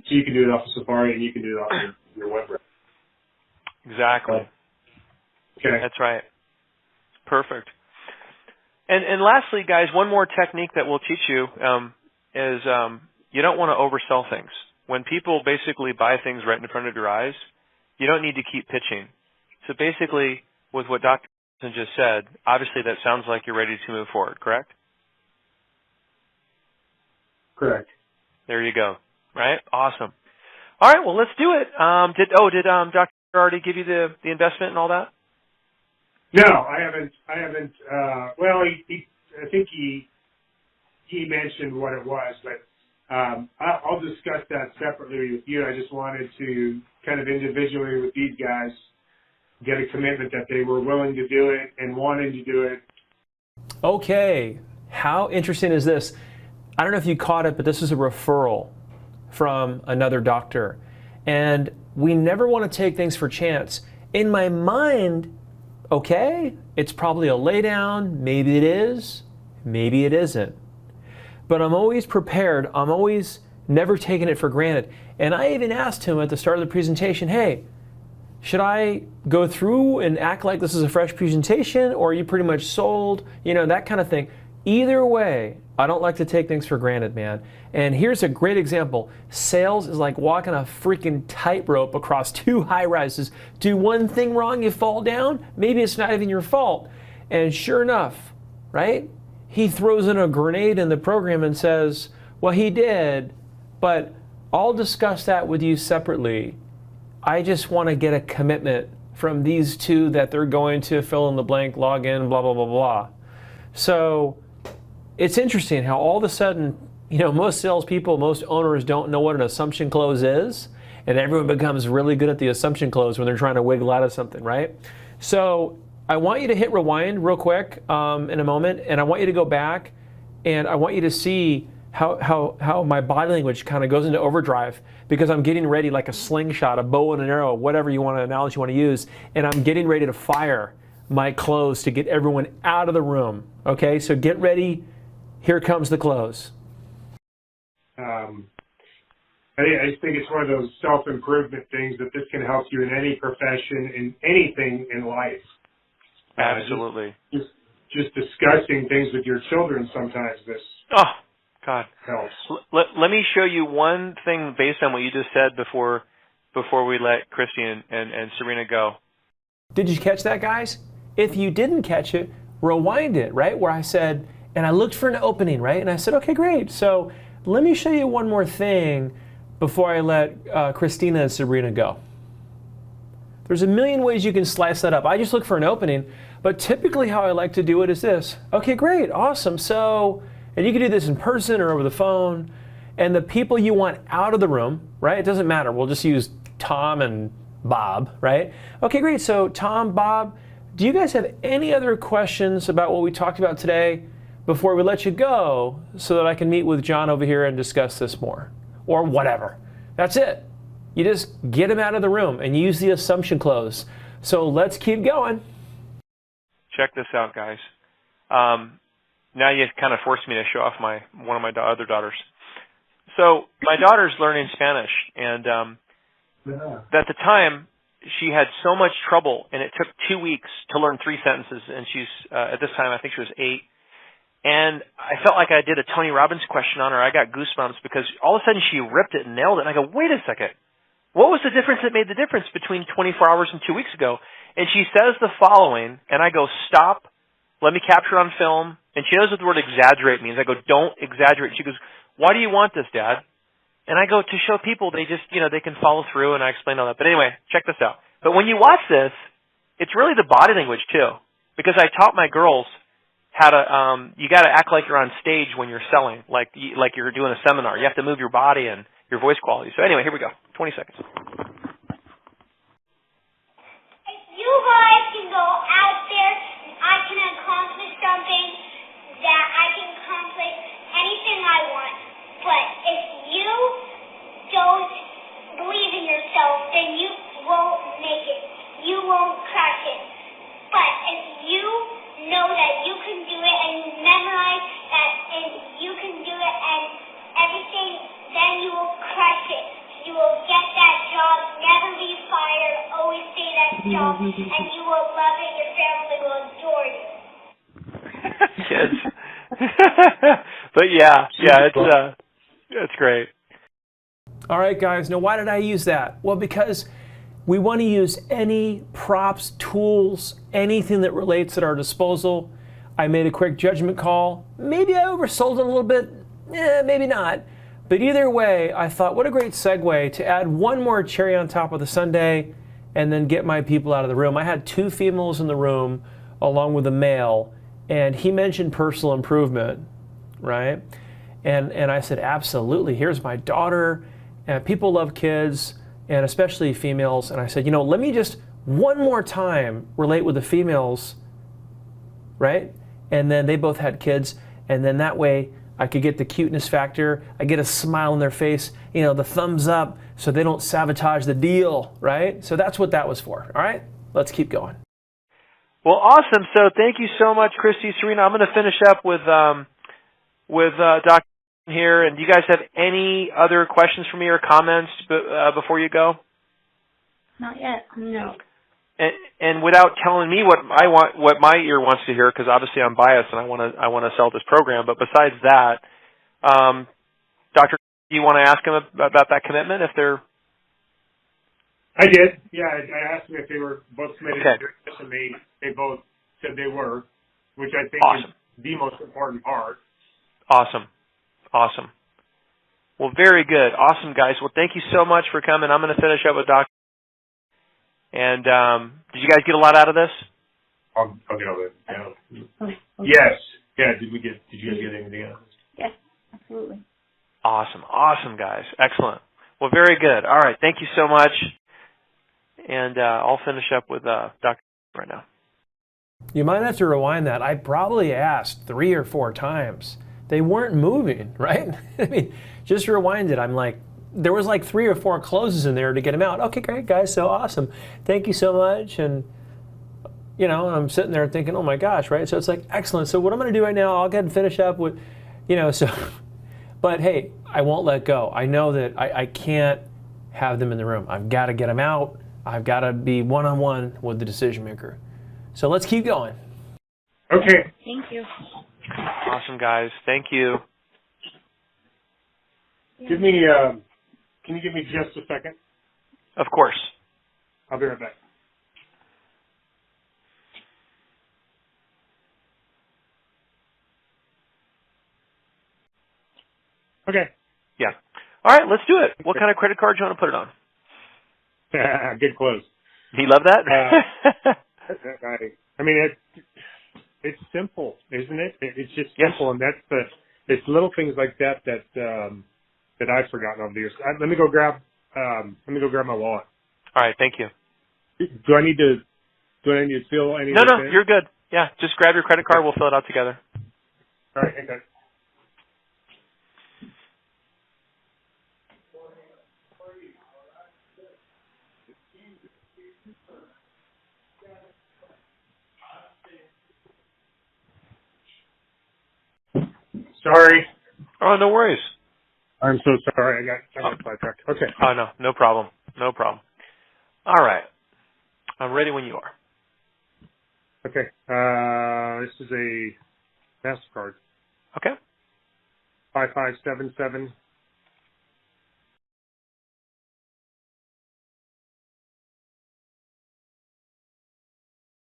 So you can do it off of Safari and you can do it off of your web browser. Exactly. Okay. That's right. Perfect. And lastly, guys, one more technique that we'll teach you is you don't want to oversell things. When people basically buy things right in front of your eyes, you don't need to keep pitching. So basically, with what Dr. just said, obviously that sounds like you're ready to move forward, correct? Correct. There you go. Right? Awesome. All right, well, let's do it. Did Dr. already give you the investment and all that? No, I haven't. Well, I think he mentioned what it was, but I'll discuss that separately with you. I just wanted to kind of individually with these guys get a commitment that they were willing to do it and wanting to do it. Okay, how interesting is this? I don't know if you caught it, but this is a referral from another doctor. And we never want to take things for chance. In my mind, okay, it's probably a laydown. Maybe it is, maybe it isn't. But I'm always prepared. I'm always never taking it for granted. And I even asked him at the start of the presentation, hey, should I go through and act like this is a fresh presentation, or are you pretty much sold? You know, that kind of thing. Either way, I don't like to take things for granted, man. And here's a great example. Sales is like walking a freaking tightrope across two high rises. Do one thing wrong, you fall down. Maybe it's not even your fault. And sure enough, right? He throws in a grenade in the program and says, well, he did, but I'll discuss that with you separately. I just want to get a commitment from these two that they're going to fill in the blank, log in, blah, blah, blah, blah. So it's interesting how all of a sudden, you know, most salespeople, most owners don't know what an assumption close is, and everyone becomes really good at the assumption close when they're trying to wiggle out of something, right? So I want you to hit rewind real quick in a moment, and I want you to go back, and I want you to see how my body language kind of goes into overdrive, because I'm getting ready like a slingshot, a bow and an arrow, whatever you want, analogy you want to use, and I'm getting ready to fire my close to get everyone out of the room. Okay, so get ready. Here comes the close. I just think it's one of those self-improvement things that this can help you in any profession, in anything in life. Absolutely. Just discussing things with your children sometimes this God helps. Let me show you one thing based on what you just said before we let Christy and Serena go. Did you catch that, guys? If you didn't catch it, rewind it, right? Where I said, and I looked for an opening, right? And I said, okay, great. So let me show you one more thing before I let Christina and Sabrina go. There's a million ways you can slice that up. I just look for an opening, but typically how I like to do it is this. Okay, great, awesome. So, and you can do this in person or over the phone, and the people you want out of the room, right? It doesn't matter. We'll just use Tom and Bob, right? Okay, great. So Tom, Bob, do you guys have any other questions about what we talked about today before we let you go so that I can meet with John over here and discuss this more? Or whatever. That's it. You just get him out of the room and use the assumption close. So let's keep going. Check this out, guys. Now you kind of forced me to show off one of my other daughters. So my daughter's learning Spanish, and at the time she had so much trouble, and it took 2 weeks to learn 3 sentences. And she's at this time I think she was 8. And I felt like I did a Tony Robbins question on her. I got goosebumps because all of a sudden she ripped it and nailed it. And I go, wait a second. What was the difference that made the difference between 24 hours and 2 weeks ago? And she says the following, and I go, stop, let me capture on film. And she knows what the word exaggerate means. I go, don't exaggerate. She goes, why do you want this, Dad? And I go, to show people they just, they can follow through, and I explained all that. But anyway, check this out. But when you watch this, it's really the body language too. Because I taught my girls how to, you got to act like you're on stage when you're selling, like you're doing a seminar. You have to move your body and your voice quality. So anyway, here we go. 20 seconds. If you guys can go out there, I can accomplish something that I can accomplish anything I want. But if you don't believe in yourself, then you won't make it. You won't crush it. But if you know that you can do it and you memorize that and you can do it and everything, then you will crush it. You will get that job, never be fired, always stay that job, and you will love it. Your family will adore you. Kids. But yeah, it's great. All right, guys. Now, why did I use that? Well, because we want to use any props, tools, anything that relates at our disposal. I made a quick judgment call. Maybe I oversold it a little bit. Maybe not. But either way, I thought, what a great segue to add one more cherry on top of the sundae and then get my people out of the room. I had 2 females in the room along with a male, and he mentioned personal improvement, right? And I said, absolutely. Here's my daughter. And people love kids, and especially females. And I said, let me just one more time relate with the females, right? And then they both had kids, and then that way I could get the cuteness factor. I get a smile on their face, the thumbs up, so they don't sabotage the deal, right? So that's what that was for. All right, let's keep going. Well, awesome. So thank you so much, Christy, Serena. I'm going to finish up with Dr. here. And do you guys have any other questions for me or comments before you go? Not yet. No. And without telling me what I want, what my ear wants to hear, because obviously I'm biased and I want to sell this program. But besides that, Doctor, do you want to ask them about that commitment if they're? I did. Yeah, I asked them if they were both committed Okay. to this, and they both said they were, which I think Awesome. is the most important part. Awesome. Well, very good. Awesome, guys. Well, thank you so much for coming. I'm going to finish up with Dr. And did you guys get a lot out of this? I'll get all that. Yeah. Oh, okay. Yes. Yeah. Did you guys get anything out of this? Yes, absolutely. Awesome, guys. Excellent. Well, very good. All right. Thank you so much. And I'll finish up with Dr. right now. You might have to rewind that. I probably asked 3 or 4 times. They weren't moving, right? I mean, just rewind it. I'm like, there was like 3 or 4 closes in there to get them out. Okay, great, guys. So awesome. Thank you so much. And, I'm sitting there thinking, oh my gosh, right? So it's like, excellent. So what I'm going to do right now, I'll go ahead and finish up with, so. But hey, I won't let go. I know that I can't have them in the room. I've got to get them out. I've got to be one-on-one with the decision maker. So let's keep going. Okay. Thank you. Awesome, guys. Thank you. Give me. Can you give me just a second? Of course. I'll be right back. Okay. Yeah. All right, let's do it. What kind of credit card do you want to put it on? Good close. Do you love that? I mean, it's simple, isn't it? It's just Yes. simple, and it's little things like that I've forgotten over the years. Let me go grab my wallet. All right, thank you. Do I need to fill any? No, of this in? you're good. Yeah, just grab your credit card. We'll fill it out together. All right, okay. Sorry. Oh, no worries. I'm so sorry. I got sidetracked. Okay. Oh, no problem. No problem. All right. I'm ready when you are. Okay. This is a MasterCard. Okay. 5577